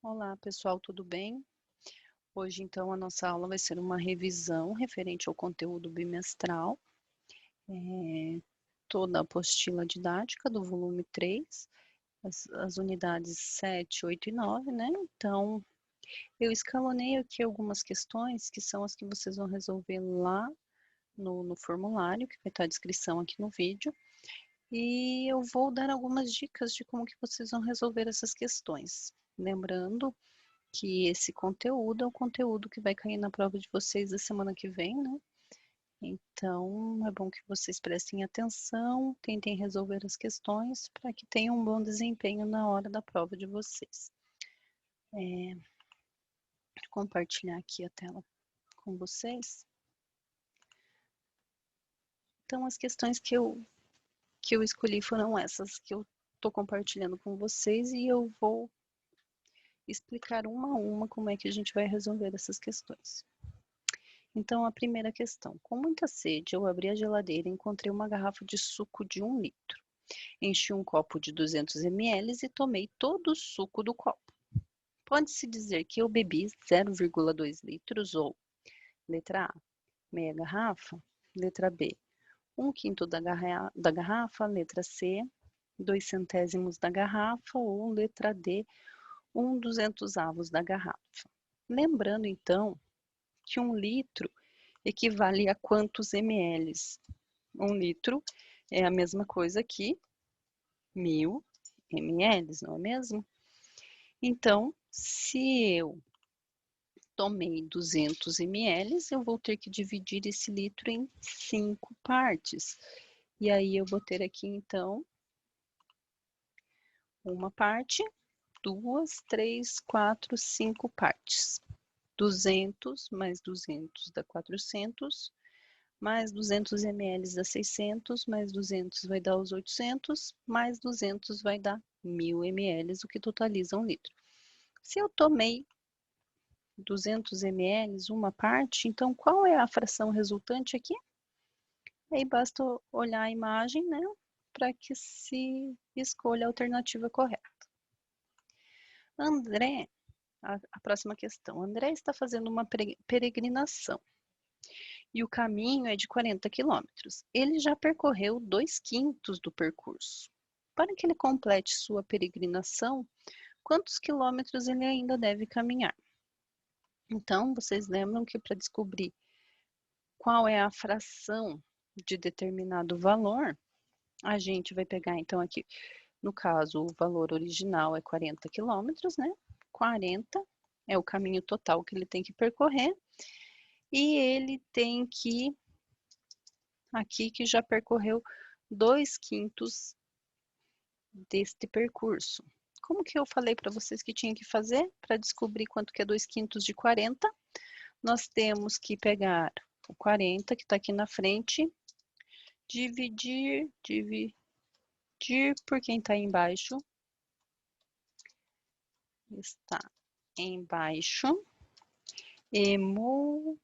Olá, pessoal, tudo bem? Hoje, então, a nossa aula vai ser uma revisão referente ao conteúdo bimestral, toda a apostila didática do volume 3, as unidades 7, 8 e 9, né? Então, eu escalonei aqui algumas questões que são as que vocês vão resolver lá no formulário, que vai estar a descrição aqui no vídeo, e eu vou dar algumas dicas de como que vocês vão resolver essas questões. Lembrando que esse conteúdo é o conteúdo que vai cair na prova de vocês da semana que vem, né? Então, é bom que vocês prestem atenção, tentem resolver as questões para que tenham um bom desempenho na hora da prova de vocês. Vou compartilhar aqui a tela com vocês. Então, as questões que eu escolhi foram essas que eu estou compartilhando com vocês e eu vou explicar uma a uma como é que a gente vai resolver essas questões. Então, a primeira questão. Com muita sede, eu abri a geladeira e encontrei uma garrafa de suco de 1 litro. Enchi um copo de 200 ml e tomei todo o suco do copo. Pode-se dizer que eu bebi 0,2 litros ou, letra A, meia garrafa, letra B, 1/5 da garrafa, letra C, 2 centésimos da garrafa ou, letra D, 1/200 da garrafa. Lembrando, então, que 1 litro equivale a quantos ml? 1 litro é a mesma coisa que 1000 ml, não é mesmo? Então, se eu tomei 200 ml, eu vou ter que dividir esse litro em 5 partes. E aí eu vou ter aqui, então, uma parte, 2, 3, 4, 5 partes. 200 mais 200 dá 400, mais 200 ml dá 600, mais 200 vai dar os 800, mais 200 vai dar 1000 ml, o que totaliza 1 litro. Se eu tomei 200 ml, uma parte, então qual é a fração resultante aqui? Aí basta olhar a imagem, né, para que se escolha a alternativa correta. André, a próxima questão. André está fazendo uma peregrinação e o caminho é de 40 quilômetros. Ele já percorreu 2/5 do percurso. Para que ele complete sua peregrinação, quantos quilômetros ele ainda deve caminhar? Então, vocês lembram que para descobrir qual é a fração de determinado valor, a gente vai pegar, então, aqui, no caso, o valor original é 40 quilômetros, né? 40 é o caminho total que ele tem que percorrer, e ele tem que, aqui que já percorreu 2/5 deste percurso. Como que eu falei para vocês que tinha que fazer para descobrir quanto que é 2/5 de 40? Nós temos que pegar o 40 que está aqui na frente, dividir por quem está embaixo, está embaixo, e multiplicar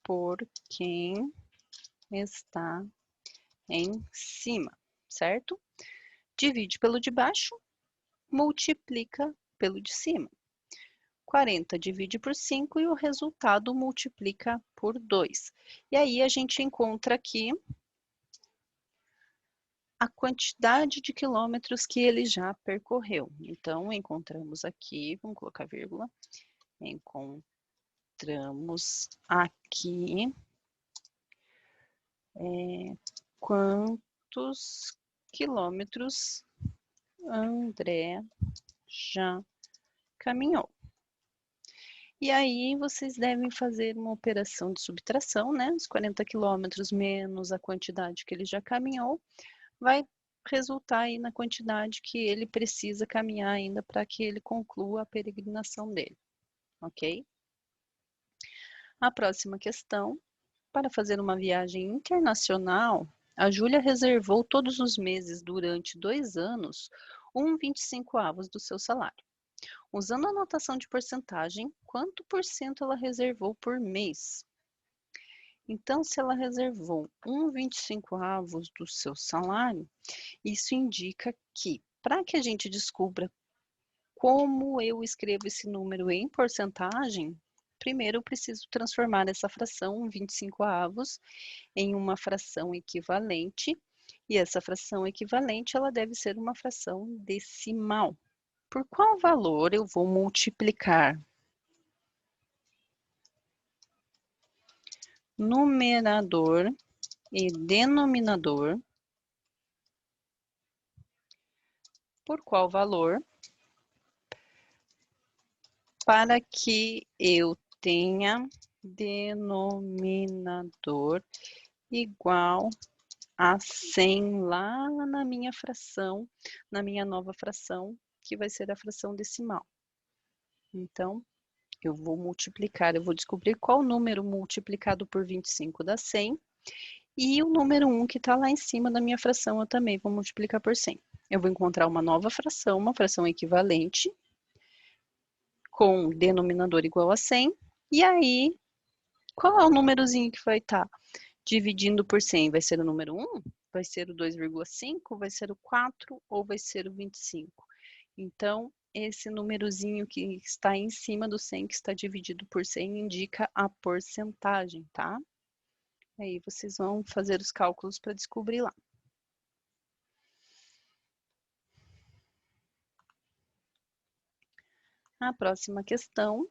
por quem está em cima, certo? Divide pelo de baixo, multiplica pelo de cima. 40 divide por 5 e o resultado multiplica por 2. E aí a gente encontra aqui a quantidade de quilômetros que ele já percorreu. Então, encontramos aqui, vamos colocar vírgula, encontramos aqui quantos quilômetros André já caminhou. E aí vocês devem fazer uma operação de subtração, né? Os 40 quilômetros menos a quantidade que ele já caminhou, vai resultar aí na quantidade que ele precisa caminhar ainda para que ele conclua a peregrinação dele, ok? A próxima questão, para fazer uma viagem internacional, a Júlia reservou todos os meses durante 2 anos 1/25 do seu salário. Usando a notação de porcentagem, quanto por cento ela reservou por mês? Então, se ela reservou 1/25 do seu salário, isso indica que Para que a gente descubra como eu escrevo esse número em porcentagem, primeiro eu preciso transformar essa fração 25avos em uma fração equivalente, e essa fração equivalente ela deve ser uma fração decimal. Por qual valor eu vou multiplicar numerador e denominador? Por qual valor? Para que eu tenha denominador igual a 100 lá na minha fração, na minha nova fração, que vai ser a fração decimal. Então, eu vou multiplicar, eu vou descobrir qual número multiplicado por 25 dá 100, e o número 1 que está lá em cima da minha fração, eu também vou multiplicar por 100. Eu vou encontrar uma nova fração, uma fração equivalente, com denominador igual a 100, e aí, qual é o númerozinho que vai estar dividindo por 100? Vai ser o número 1? Vai ser o 2,5? Vai ser o 4? Ou vai ser o 25? Então, esse númerozinho que está em cima do 100, que está dividido por 100, indica a porcentagem, tá? Aí vocês vão fazer os cálculos para descobrir lá. A próxima questão.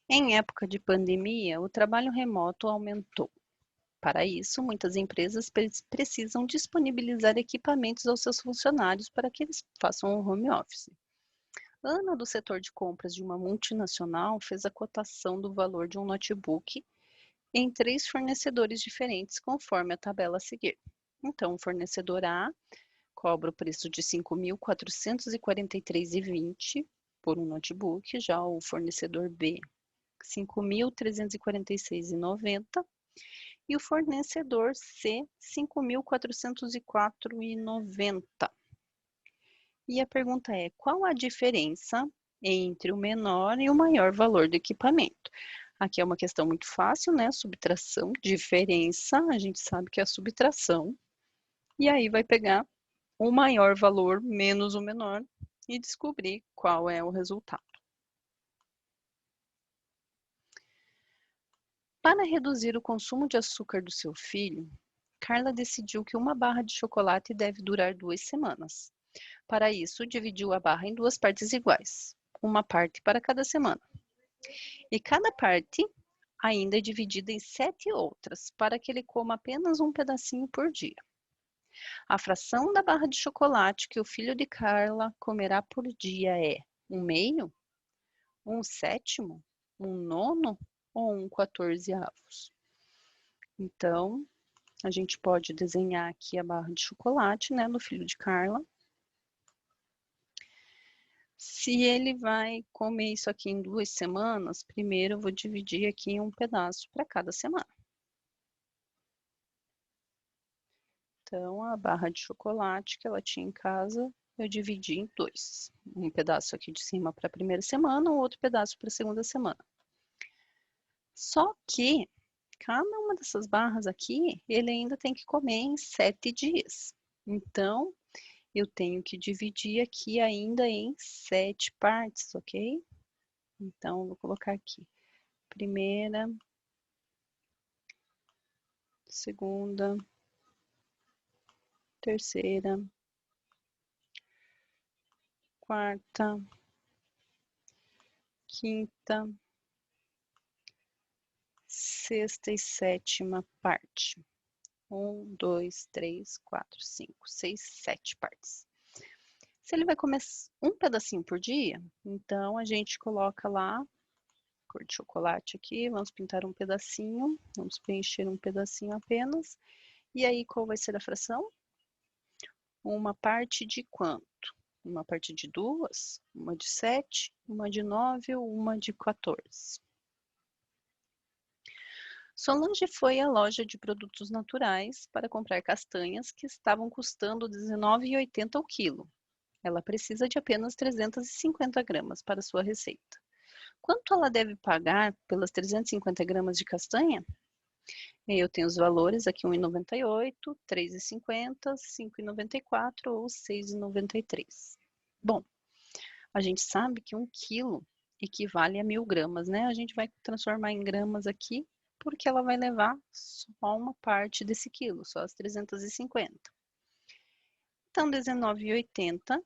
Em época de pandemia, o trabalho remoto aumentou. Para isso, muitas empresas precisam disponibilizar equipamentos aos seus funcionários para que eles façam o home office. Ana, do setor de compras de uma multinacional, fez a cotação do valor de um notebook em 3 fornecedores diferentes, conforme a tabela a seguir. Então, o fornecedor A cobra o preço de R$ 5.443,20 por um notebook, já o fornecedor B, R$ 5.346,90 e o fornecedor C, R$ 5.404,90. E a pergunta é, qual a diferença entre o menor e o maior valor do equipamento? Aqui é uma questão muito fácil, né? Subtração, diferença, a gente sabe que é a subtração. E aí vai pegar o maior valor menos o menor e descobrir qual é o resultado. Para reduzir o consumo de açúcar do seu filho, Carla decidiu que uma barra de chocolate deve durar 2 semanas. Para isso, dividiu a barra em 2 partes iguais, uma parte para cada semana. E cada parte ainda é dividida em 7 outras, para que ele coma apenas um pedacinho por dia. A fração da barra de chocolate que o filho de Carla comerá por dia é 1/2, 1/7, 1/9 ou 1/14avos? Então, a gente pode desenhar aqui a barra de chocolate, né, do filho de Carla. Se ele vai comer isso aqui em 2 semanas, primeiro eu vou dividir aqui em um pedaço para cada semana. Então, a barra de chocolate que ela tinha em casa, eu dividi em 2. Um pedaço aqui de cima para a primeira semana, o outro pedaço para a segunda semana. Só que, cada uma dessas barras aqui, ele ainda tem que comer em 7 dias. Então, eu tenho que dividir aqui ainda em 7 partes, ok? Então, eu vou colocar aqui. Primeira, segunda, terceira, quarta, quinta, sexta e sétima parte. 1, 2, 3, 4, 5, 6, 7 partes. Se ele vai comer um pedacinho por dia, então a gente coloca lá, cor de chocolate aqui, vamos pintar um pedacinho, vamos preencher um pedacinho apenas. E aí, qual vai ser a fração? Uma parte de quanto? Uma parte de 2, uma de 7, uma de 9 ou uma de 14? Solange foi à loja de produtos naturais para comprar castanhas que estavam custando R$ 19,80 o quilo. Ela precisa de apenas 350 gramas para sua receita. Quanto ela deve pagar pelas 350 gramas de castanha? E eu tenho os valores aqui, 1,98, 3,50, 5,94 ou 6,93. Bom, a gente sabe que 1 quilo equivale a 1.000 gramas, né? A gente vai transformar em gramas aqui, porque ela vai levar só uma parte desse quilo, só as 350. Então, R$19,80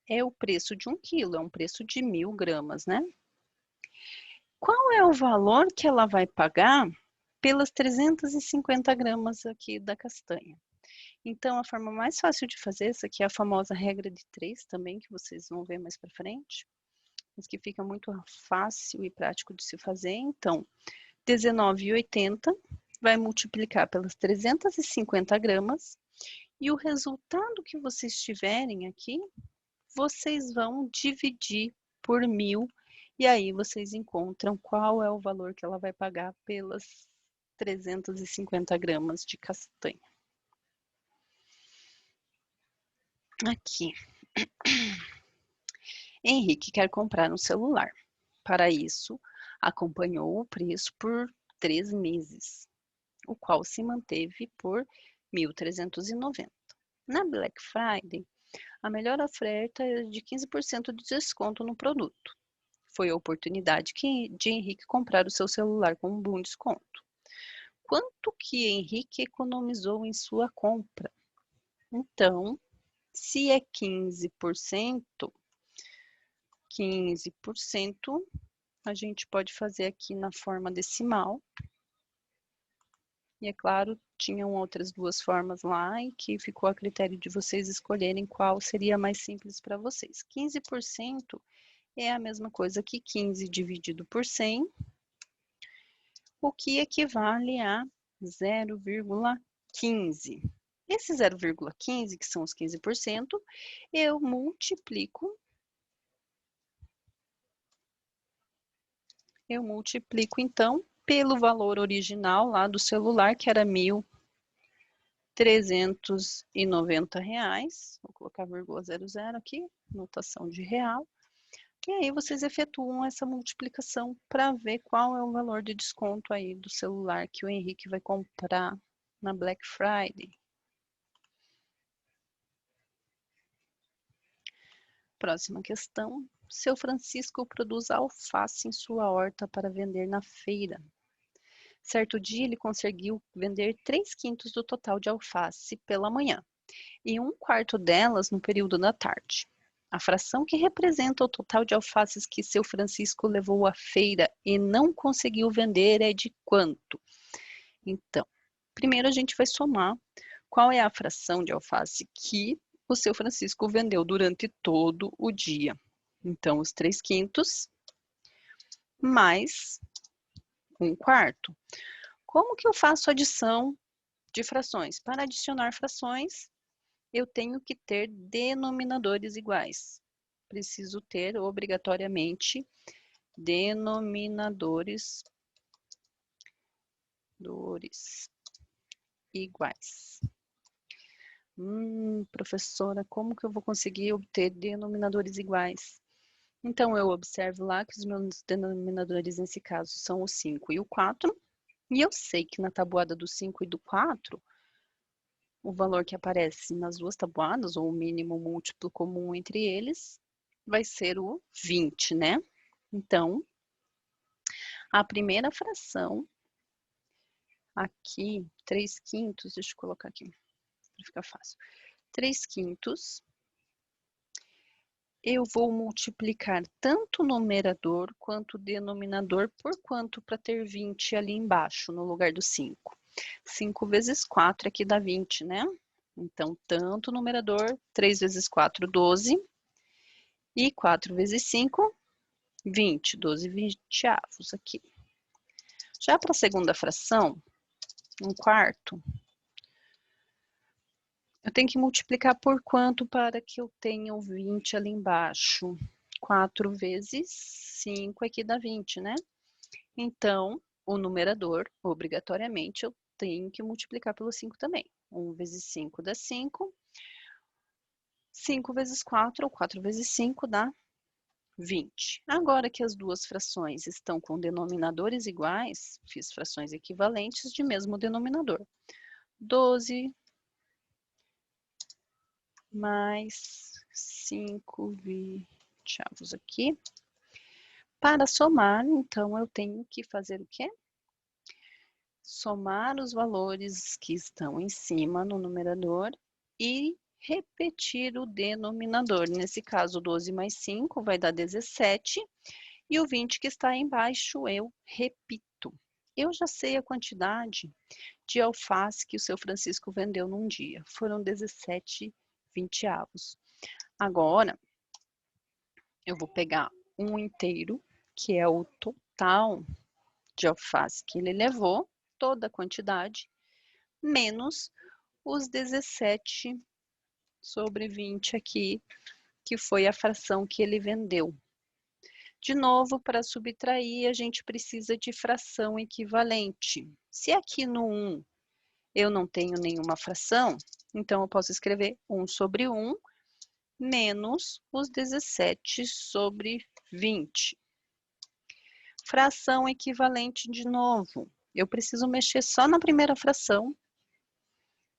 é o preço de 1 quilo, é um preço de 1.000 gramas, né? Qual é o valor que ela vai pagar pelas 350 gramas aqui da castanha? Então, a forma mais fácil de fazer, essa aqui é a famosa regra de 3 também, que vocês vão ver mais para frente, mas que fica muito fácil e prático de se fazer. Então, R$19,80 vai multiplicar pelas 350 gramas e o resultado que vocês tiverem aqui, vocês vão dividir por 1.000 e aí vocês encontram qual é o valor que ela vai pagar pelas 350 gramas de castanha. Aqui. Henrique quer comprar um celular. Para isso, acompanhou o preço por 3 meses, o qual se manteve por 1.390. Na Black Friday, a melhor oferta é de 15% de desconto no produto. Foi a oportunidade de Henrique comprar o seu celular com um bom desconto. Quanto que Henrique economizou em sua compra? Então, se é 15%, a gente pode fazer aqui na forma decimal. E é claro, tinham outras duas formas lá e que ficou a critério de vocês escolherem qual seria mais simples para vocês. 15% é a mesma coisa que 15 dividido por 100, o que equivale a 0,15. Esse 0,15, que são os 15%, eu multiplico então pelo valor original lá do celular, que era R$1.390. Vou colocar vírgula 00 aqui, notação de real. E aí vocês efetuam essa multiplicação para ver qual é o valor de desconto aí do celular que o Henrique vai comprar na Black Friday. Próxima questão. Seu Francisco produz alface em sua horta para vender na feira. Certo dia ele conseguiu vender 3/5 do total de alface pela manhã e 1/4 delas no período da tarde. A fração que representa o total de alfaces que seu Francisco levou à feira e não conseguiu vender é de quanto? Então, primeiro a gente vai somar qual é a fração de alface que o seu Francisco vendeu durante todo o dia. Então, os 3/5 mais 1/4. Como que eu faço adição de frações? Para adicionar frações, eu tenho que ter denominadores iguais. Preciso ter, obrigatoriamente, denominadores iguais. Professora, como que eu vou conseguir obter denominadores iguais? Então, eu observo lá que os meus denominadores, nesse caso, são o 5 e o 4. E eu sei que na tabuada do 5 e do 4, o valor que aparece nas duas tabuadas, ou o mínimo múltiplo comum entre eles, vai ser o 20, né? Então, a primeira fração, aqui, 3/5, deixa eu colocar aqui, para ficar fácil. 3/5, eu vou multiplicar tanto o numerador quanto o denominador por quanto para ter 20 ali embaixo, no lugar do 5. 5 vezes 4 aqui dá 20, né? Então, tanto o numerador, 3 vezes 4, 12. E 4 vezes 5, 20. 12 vinte-avos aqui. Já para a segunda fração, 1/4, eu tenho que multiplicar por quanto para que eu tenha o 20 ali embaixo? 4 vezes 5 aqui dá 20, né? Então, o numerador, obrigatoriamente, eu tenho que multiplicar pelo 5 também. 1 vezes 5 dá 5. 5 vezes 4, ou 4 vezes 5 dá 20. Agora que as duas frações estão com denominadores iguais, fiz frações equivalentes de mesmo denominador. 12 mais 5 20avos aqui. Para somar, então, eu tenho que fazer o quê? Somar os valores que estão em cima no numerador e repetir o denominador. Nesse caso, 12 mais 5 vai dar 17. E o 20 que está embaixo, eu repito. Eu já sei a quantidade de alface que o seu Francisco vendeu num dia. Foram 17 20avos. Agora, eu vou pegar um inteiro, que é o total de alface que ele levou, toda a quantidade, menos os 17 sobre 20 aqui, que foi a fração que ele vendeu. De novo, para subtrair, a gente precisa de fração equivalente. Se aqui no 1 eu não tenho nenhuma fração, então eu posso escrever 1 sobre 1 menos os 17 sobre 20. Fração equivalente de novo. Eu preciso mexer só na primeira fração,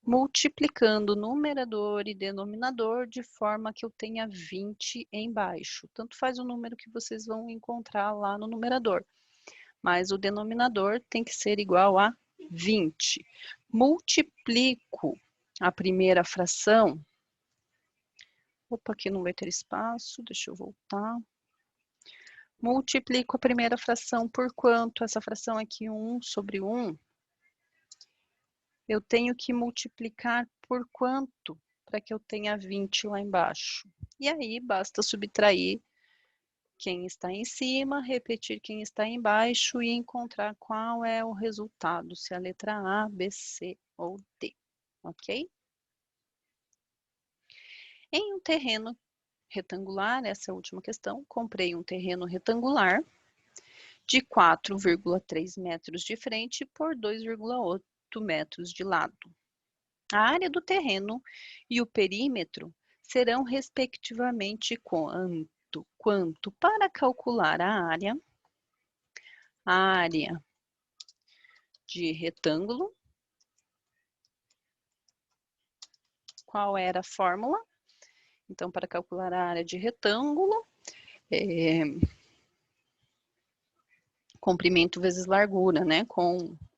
multiplicando numerador e denominador de forma que eu tenha 20 embaixo. Tanto faz o número que vocês vão encontrar lá no numerador, mas o denominador tem que ser igual a 20. Multiplico a primeira fração. Opa, aqui não vai ter espaço, deixa eu voltar. Multiplico a primeira fração por quanto? Essa fração aqui, 1 sobre 1. Eu tenho que multiplicar por quanto para que eu tenha 20 lá embaixo. E aí, basta subtrair quem está em cima, repetir quem está embaixo e encontrar qual é o resultado, se é a letra A, B, C ou D, ok? Em um terreno retangular, essa é a última questão, comprei um terreno retangular de 4,3 metros de frente por 2,8 metros de lado. A área do terreno e o perímetro serão respectivamente quanto para calcular a área de retângulo. Qual era a fórmula? Então, para calcular a área de retângulo, comprimento vezes largura, né? Comprimento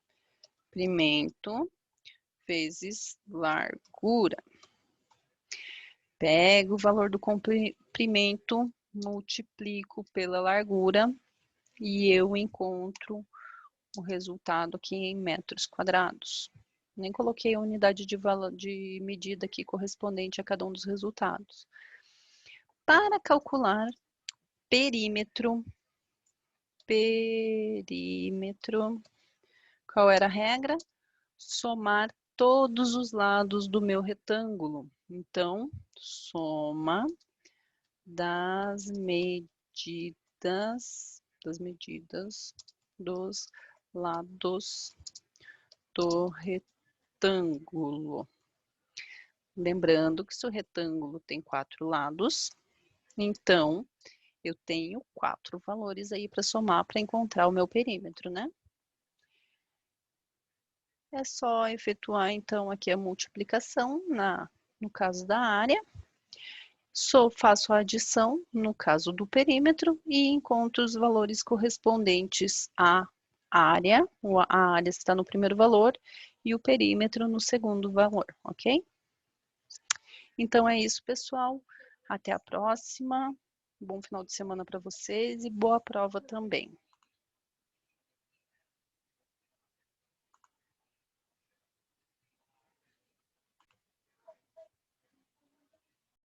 vezes largura. Pego o valor do comprimento, multiplico pela largura e eu encontro o resultado aqui em metros quadrados. Nem coloquei a unidade de medida aqui correspondente a cada um dos resultados. Para calcular perímetro, qual era a regra? Somar todos os lados do meu retângulo. Então, soma das medidas dos lados do retângulo. Lembrando que se o retângulo tem 4 lados, então eu tenho 4 valores aí para somar para encontrar o meu perímetro, né? É só efetuar, então, aqui a multiplicação no caso da área. Faço a adição no caso do perímetro e encontro os valores correspondentes à área. A área está no primeiro valor e o perímetro no segundo valor, ok? Então é isso, pessoal. Até a próxima. Bom final de semana para vocês e boa prova também.